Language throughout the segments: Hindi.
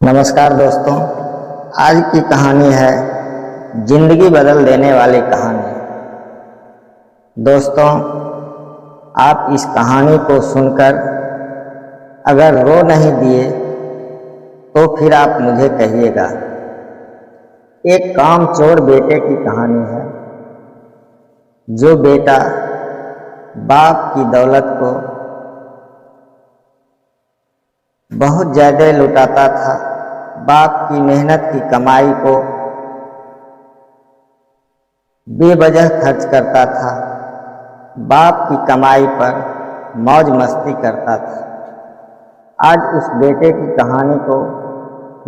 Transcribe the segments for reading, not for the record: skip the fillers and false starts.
नमस्कार दोस्तों, आज की कहानी है जिंदगी बदल देने वाली कहानी। दोस्तों, आप इस कहानी को सुनकर अगर रो नहीं दिए तो फिर आप मुझे कहिएगा। एक कामचोर बेटे की कहानी है, जो बेटा बाप की दौलत को बहुत ज़्यादा लुटाता था, बाप की मेहनत की कमाई को बेवजह खर्च करता था, बाप की कमाई पर मौज मस्ती करता था। आज उस बेटे की कहानी को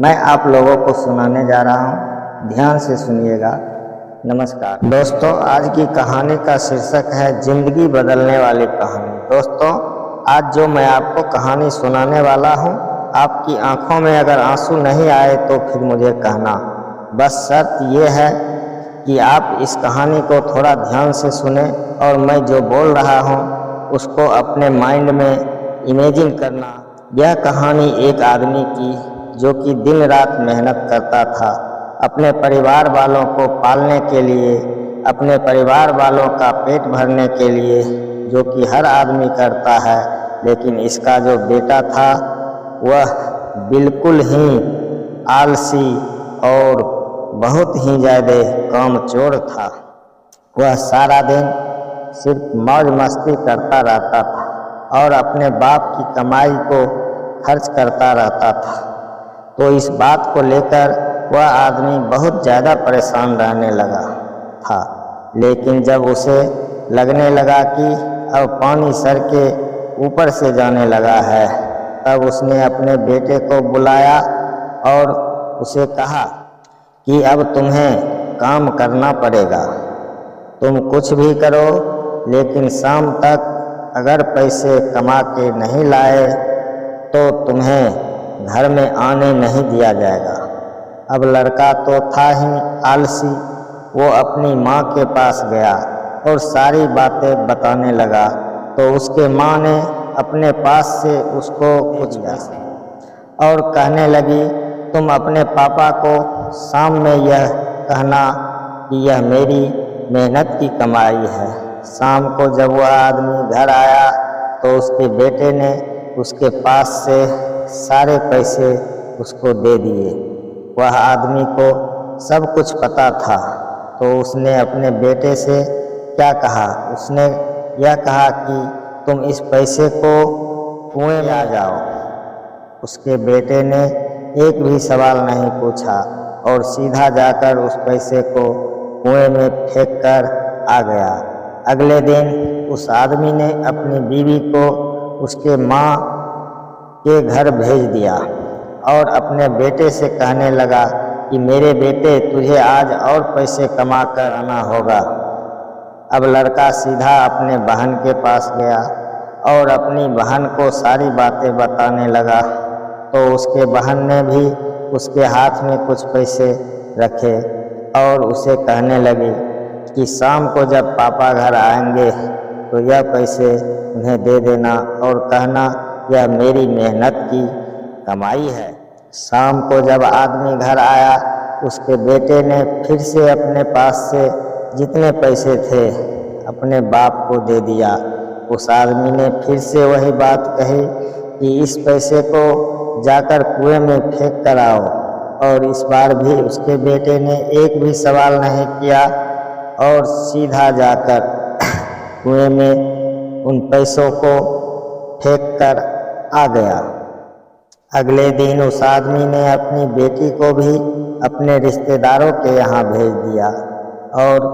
मैं आप लोगों को सुनाने जा रहा हूँ, ध्यान से सुनिएगा। नमस्कार दोस्तों, आज की कहानी का शीर्षक है जिंदगी बदलने वाली कहानी। दोस्तों, आज जो मैं आपको कहानी सुनाने वाला हूँ, आपकी आंखों में अगर आंसू नहीं आए तो फिर मुझे कहना। बस शर्त यह है कि आप इस कहानी को थोड़ा ध्यान से सुने और मैं जो बोल रहा हूँ उसको अपने माइंड में इमेजिन करना। यह कहानी एक आदमी की जो कि दिन रात मेहनत करता था अपने परिवार वालों को पालने के लिए, अपने परिवार वालों का पेट भरने के लिए, जो कि हर आदमी करता है। लेकिन इसका जो बेटा था वह बिल्कुल ही आलसी और बहुत ही ज़्यादा कामचोर था। वह सारा दिन सिर्फ मौज मस्ती करता रहता था और अपने बाप की कमाई को खर्च करता रहता था। तो इस बात को लेकर वह आदमी बहुत ज़्यादा परेशान रहने लगा था। लेकिन जब उसे लगने लगा कि अब पानी सर के ऊपर से जाने लगा है, तब उसने अपने बेटे को बुलाया और उसे कहा कि अब तुम्हें काम करना पड़ेगा। तुम कुछ भी करो, लेकिन शाम तक अगर पैसे कमा के नहीं लाए तो तुम्हें घर में आने नहीं दिया जाएगा। अब लड़का तो था ही आलसी, वो अपनी माँ के पास गया और सारी बातें बताने लगा। तो उसके माँ ने अपने पास से उसको कुछ दिया और कहने लगी, तुम अपने पापा को शाम में यह कहना कि यह मेरी मेहनत की कमाई है। शाम को जब वह आदमी घर आया तो उसके बेटे ने उसके पास से सारे पैसे उसको दे दिए। वह आदमी को सब कुछ पता था, तो उसने अपने बेटे से क्या कहा, उसने यह कहा कि तुम इस पैसे को कुएं में आ जाओ। उसके बेटे ने एक भी सवाल नहीं पूछा और सीधा जाकर उस पैसे को कुएं में फेंक कर आ गया। अगले दिन उस आदमी ने अपनी बीवी को उसके माँ के घर भेज दिया और अपने बेटे से कहने लगा कि मेरे बेटे, तुझे आज और पैसे कमा कर आना होगा। अब लड़का सीधा अपने बहन के पास गया और अपनी बहन को सारी बातें बताने लगा। तो उसके बहन ने भी उसके हाथ में कुछ पैसे रखे और उसे कहने लगी कि शाम को जब पापा घर आएंगे तो यह पैसे उन्हें दे देना और कहना यह मेरी मेहनत की कमाई है। शाम को जब आदमी घर आया, उसके बेटे ने फिर से अपने पास से जितने पैसे थे अपने बाप को दे दिया। उस आदमी ने फिर से वही बात कही कि इस पैसे को जाकर कुएं में फेंक कर आओ। और इस बार भी उसके बेटे ने एक भी सवाल नहीं किया और सीधा जाकर कुएं में उन पैसों को फेंक कर आ गया। अगले दिन उस आदमी ने अपनी बेटी को भी अपने रिश्तेदारों के यहाँ भेज दिया और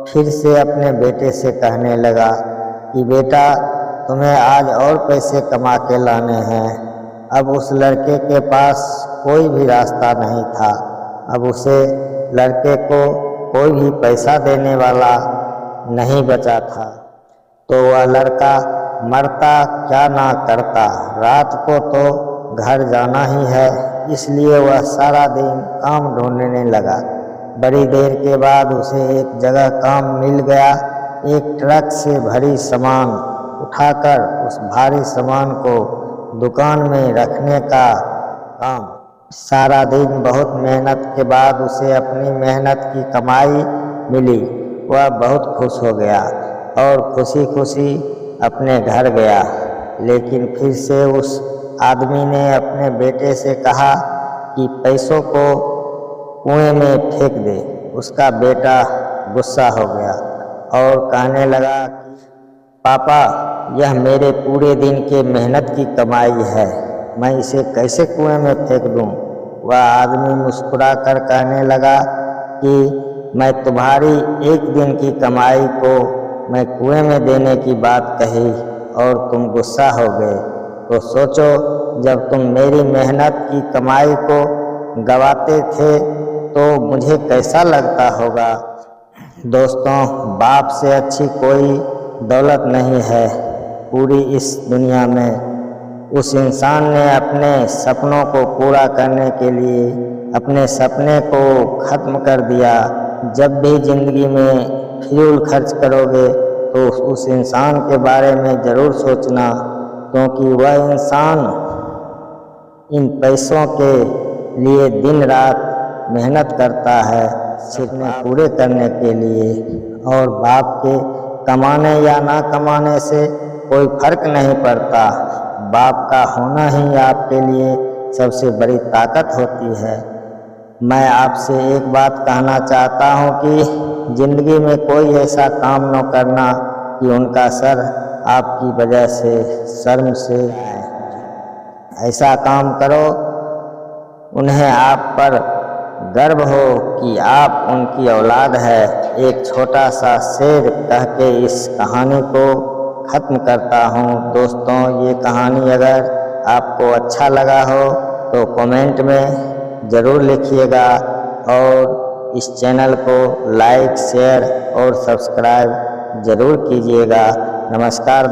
फिर से अपने बेटे से कहने लगा कि बेटा, तुम्हें आज और पैसे कमा के लाने हैं। अब उस लड़के के पास कोई भी रास्ता नहीं था। अब उसे लड़के को कोई भी पैसा देने वाला नहीं बचा था। तो वह लड़का मरता क्या ना करता, रात को तो घर जाना ही है, इसलिए वह सारा दिन काम ढूंढने लगा। बड़ी देर के बाद उसे एक जगह काम मिल गया। एक ट्रक से भरी सामान उठाकर उस भारी सामान को दुकान में रखने का काम सारा दिन बहुत मेहनत के बाद उसे अपनी मेहनत की कमाई मिली। वह बहुत खुश हो गया और खुशी खुशी अपने घर गया। लेकिन फिर से उस आदमी ने अपने बेटे से कहा कि पैसों को कुएं में फेंक दे। उसका बेटा गुस्सा हो गया और कहने लगा कि पापा, यह मेरे पूरे दिन के मेहनत की कमाई है, मैं इसे कैसे कुएं में फेंक दूं? वह आदमी मुस्कुरा कर कहने लगा कि मैं तुम्हारी एक दिन की कमाई को मैं कुएं में देने की बात कही और तुम गुस्सा हो गए। तो सोचो, जब तुम मेरी मेहनत की कमाई को गंवाते थे तो मुझे कैसा लगता होगा। दोस्तों, बाप से अच्छी कोई दौलत नहीं है पूरी इस दुनिया में। उस इंसान ने अपने सपनों को पूरा करने के लिए अपने सपने को ख़त्म कर दिया। जब भी ज़िंदगी में फिजूल खर्च करोगे तो उस इंसान के बारे में ज़रूर सोचना, क्योंकि वह इंसान इन पैसों के लिए दिन रात मेहनत करता है सपने पूरे करने के लिए। और बाप के कमाने या ना कमाने से कोई फर्क नहीं पड़ता। बाप का होना ही आपके लिए सबसे बड़ी ताकत होती है। मैं आपसे एक बात कहना चाहता हूँ कि ज़िंदगी में कोई ऐसा काम न करना कि उनका सर आपकी वजह से शर्म से आए। ऐसा काम करो उन्हें आप पर गर्व हो कि आप उनकी औलाद है। एक छोटा सा शेर कह के इस कहानी को ख़त्म करता हूँ। दोस्तों, ये कहानी अगर आपको अच्छा लगा हो तो कमेंट में ज़रूर लिखिएगा और इस चैनल को लाइक, शेयर और सब्सक्राइब ज़रूर कीजिएगा। नमस्कार।